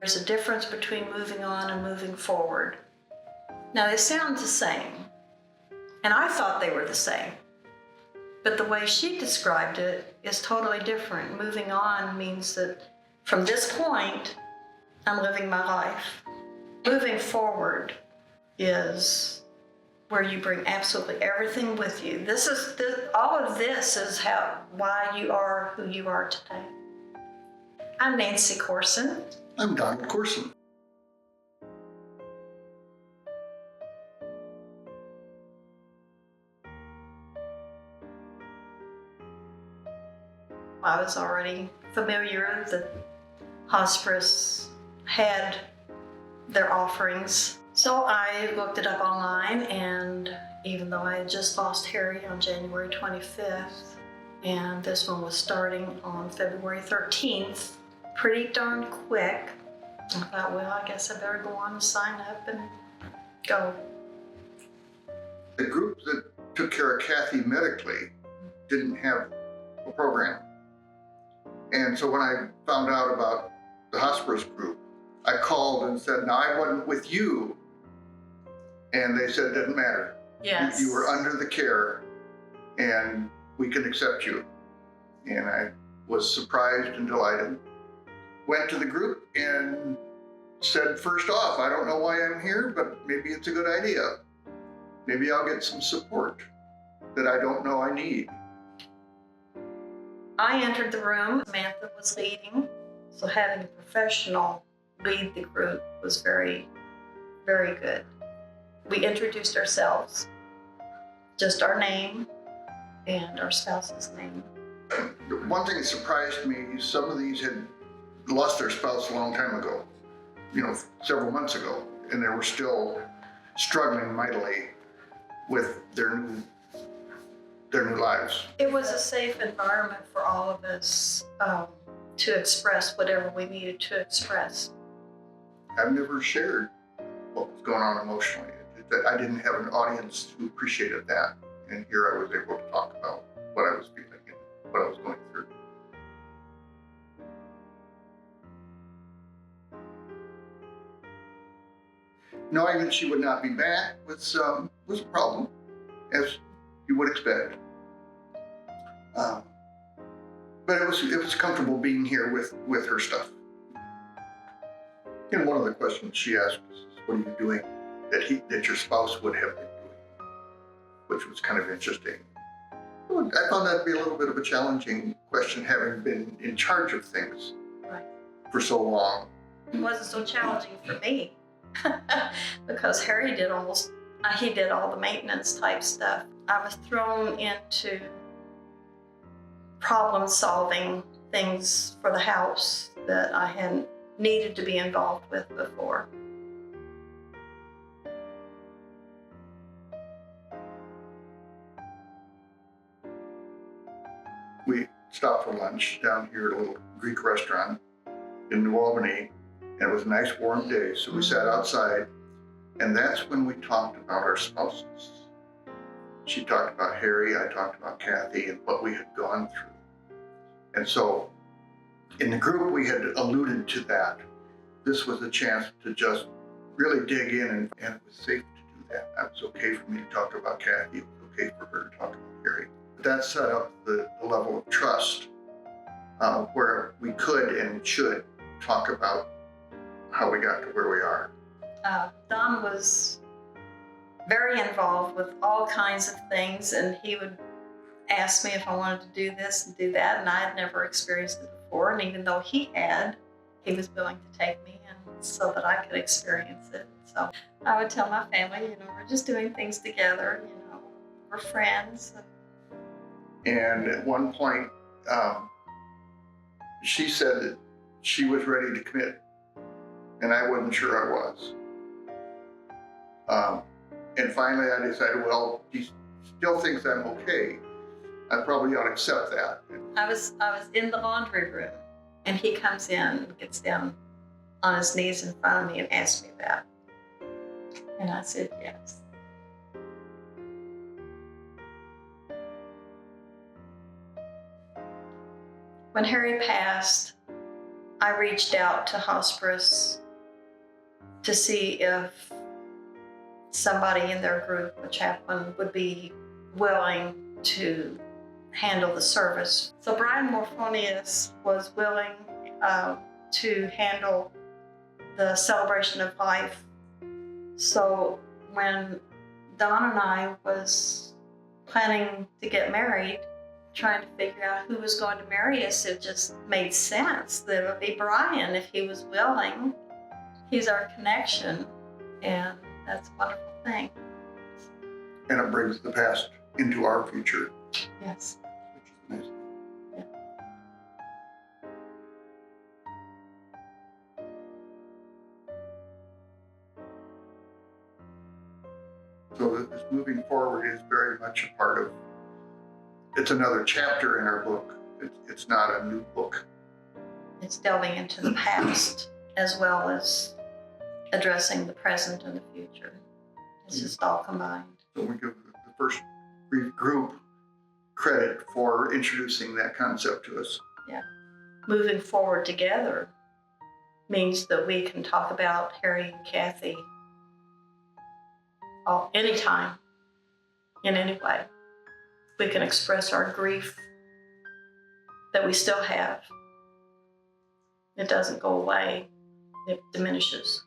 There's a difference between moving on and moving forward. Now, they sound the same, and I thought they were the same. But the way she described it is totally different. Moving on means that from this point, I'm living my life. Moving forward is where you bring absolutely everything with you. All of this is why you are who you are today. I'm Nancy Corson. I'm Donald Corson. I was already familiar that Hosparus had their offerings. So I looked it up online, and even though I had just lost Harry on January 25th, and this one was starting on February 13th, pretty darn quick, I thought, well, I guess I better go on and sign up and go. The group that took care of Kathy medically didn't have a program. And so when I found out about the Hosparus group, I called and said, now I wasn't with you. And they said, it doesn't matter. Yes. You were under the care and we can accept you. And I was surprised and delighted. Went to the group and said, first off, I don't know why I'm here, but maybe it's a good idea. Maybe I'll get some support that I don't know I need. I entered the room, Samantha was leading, so having a professional lead the group was very, very good. We introduced ourselves, just our name and our spouse's name. One thing that surprised me, some of these had lost their spouse a long time ago, several months ago, and they were still struggling mightily with their new lives. It was a safe environment for all of us to express whatever we needed to express. I've never shared what was going on emotionally. I didn't have an audience who appreciated that, and here I was able to talk about what I was feeling and what I was going through. Knowing that she would not be back was a problem, as you would expect. But it was comfortable being here with her stuff. And one of the questions she asked was, what are you doing that your spouse would have been doing? Which was kind of interesting. I found that to be a little bit of a challenging question, having been in charge of things for so long. It wasn't so challenging for me because Harry did all the maintenance type stuff. I was thrown into problem-solving things for the house that I hadn't needed to be involved with before. We stopped for lunch down here at a little Greek restaurant in New Albany, and it was a nice warm day, so we sat outside, and that's when we talked about our spouses. She talked about Harry, I talked about Kathy, and what we had gone through. And so in the group, we had alluded to that. This was a chance to just really dig in, and it was safe to do that. It was okay for me to talk about Kathy. It was okay for her to talk about Harry. That set up the level of trust where we could and should talk about how we got to where we are. Don was very involved with all kinds of things, and he would ask me if I wanted to do this and do that, and I had never experienced it before, and even though he had, he was willing to take me and so that I could experience it. So I would tell my family, we're just doing things together, we're friends. And at one point, she said that she was ready to commit, and I wasn't sure I was. And finally I decided, well, he still thinks I'm okay. I probably ought to accept that. I was in the laundry room, and he comes in, gets down on his knees in front of me and asked me that. And I said yes. When Harry passed, I reached out to Hosparus to see if somebody in their group, a chaplain, would be willing to handle the service. So Brian Morphonius was willing to handle the celebration of life. So when Don and I was planning to get married, trying to figure out who was going to marry us, it just made sense that it would be Brian if he was willing. He's our connection, and that's a wonderful thing. And it brings the past into our future, Yes. which is amazing. Yeah. So this moving forward is very much a part of, it's another chapter in our book. It's not a new book. It's delving into the past as well as addressing the present and the future. It's just all combined. So we give the first group credit for introducing that concept to us. Yeah. Moving forward together means that we can talk about Harry and Kathy anytime, in any way. We can express our grief that we still have. It doesn't go away, it diminishes.